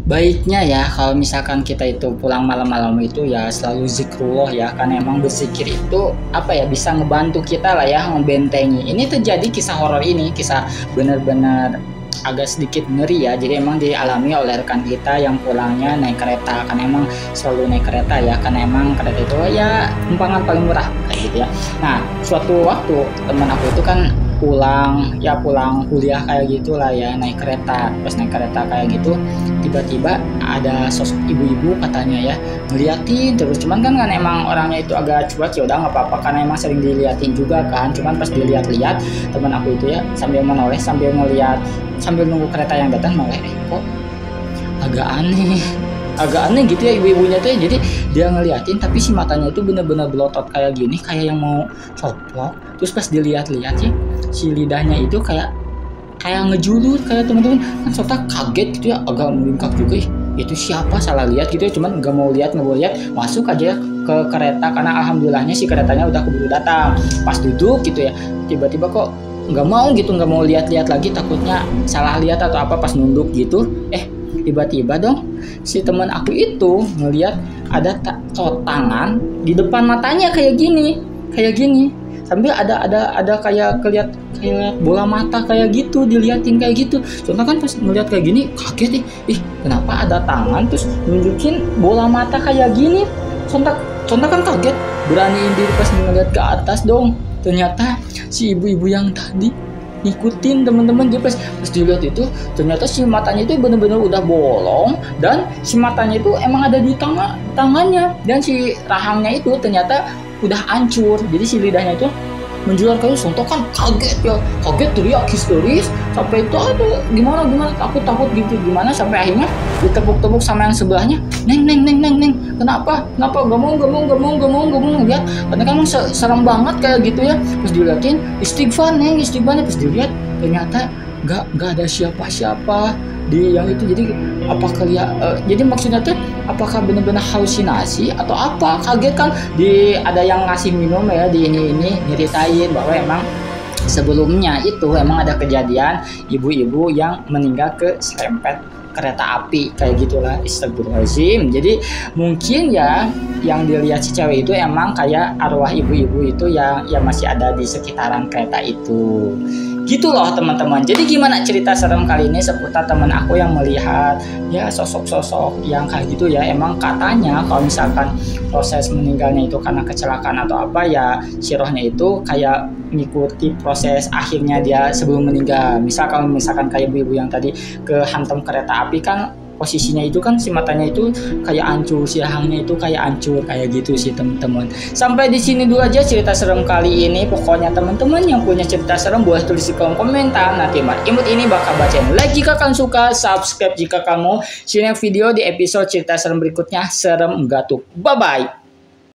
Baiknya ya kalau misalkan kita itu pulang malam-malam itu ya selalu zikrullah ya, karena emang berzikir itu apa ya, bisa ngebantu kita lah ya, ngebentengi. Ini terjadi kisah horor ini, kisah benar-benar agak sedikit ngeri ya. Jadi emang dialami oleh rekan kita yang pulangnya naik kereta, kan emang selalu naik kereta ya, karena emang kereta itu ya tumpangan paling murah kayak gitu ya. Nah, suatu waktu teman aku itu kan pulang kuliah kayak gitulah ya, naik kereta. Pas naik kereta kayak gitu, tiba-tiba ada sosok ibu-ibu katanya ya, ngeliatin terus. Cuman kan emang orangnya itu agak cuek, ya udah nggak apa-apa karena emang sering diliatin juga kan. Cuman pas dilihat-lihat teman aku itu ya, sambil menoleh, sambil ngeliat, sambil nunggu kereta yang datang, noleh, kok agak aneh, agak aneh gitu ya ibu-ibunya tuh ya. Jadi dia ngeliatin tapi si matanya itu bener-bener belotot kayak gini, kayak yang mau coplok. Terus pas dilihat-lihat sih, si lidahnya itu kayak ngejulur kayak teman-teman kan. Serta kaget gitu ya, agak melingkak juga, itu siapa, salah lihat gitu ya. Cuman nggak mau lihat, masuk aja ke kereta, karena alhamdulillahnya si keretanya udah keburu datang. Pas duduk gitu ya, tiba-tiba kok nggak mau gitu, nggak mau lihat-lihat lagi, takutnya salah lihat atau apa pas nunduk gitu. Tiba-tiba dong si teman aku itu ngelihat ada tangan di depan matanya kayak gini, sambil ada kayak kelihat kayak bola mata kayak gitu, diliatin kayak gitu. Contoh kan pas ngeliat kayak gini kaget, kenapa ada tangan terus nunjukin bola mata kayak gini. Contoh kan kaget, beraniin diri pas ngeliat ke atas dong. Ternyata si ibu-ibu yang tadi ngikutin teman-teman. Dia pas dilihat itu, ternyata si matanya itu benar-benar udah bolong, dan si matanya itu emang ada di tangannya, dan si rahangnya itu ternyata udah hancur. Jadi si lidahnya itu menjual kayu. Sonto kan kaget teriak histeris, sampai itu aduh gimana takut gitu gimana, sampai akhirnya ditepuk-tepuk sama yang sebelahnya, neng kenapa gak mau lihat, karena kan serem banget kayak gitu ya. Terus dilihatin, istighfar pas dilihat ternyata nggak ada siapa-siapa di yang itu. Jadi apakah jadi maksudnya tuh apakah benar-benar halusinasi atau apa, kaget kan. Ada yang ngasih minum ya, di ini nyeritain bahwa emang sebelumnya itu emang ada kejadian ibu-ibu yang meninggal ke serempet kereta api kayak gitulah. Astagfirullahaladzim. Jadi mungkin ya yang dilihat si cewek itu emang kayak arwah ibu-ibu itu yang masih ada di sekitaran kereta itu. Gitu loh teman-teman. Jadi gimana cerita serem kali ini seputar teman aku yang melihat ya sosok-sosok yang kayak gitu ya. Emang katanya kalau misalkan proses meninggalnya itu karena kecelakaan atau apa ya, si rohnya itu kayak mengikuti proses akhirnya dia sebelum meninggal. Kalau misalkan kayak ibu-ibu yang tadi kehantam kereta api kan, posisinya itu kan si matanya itu kayak hancur, si rahangnya itu kayak hancur kayak gitu sih teman-teman. Sampai di sini dulu aja cerita serem kali ini. Pokoknya teman-teman yang punya cerita serem boleh tulis di kolom komentar. Nanti Mat Imut ini bakal bacain. Like jika kalian suka, subscribe jika kamu. See you next video di episode cerita serem berikutnya. Serem enggak tuh. Bye bye.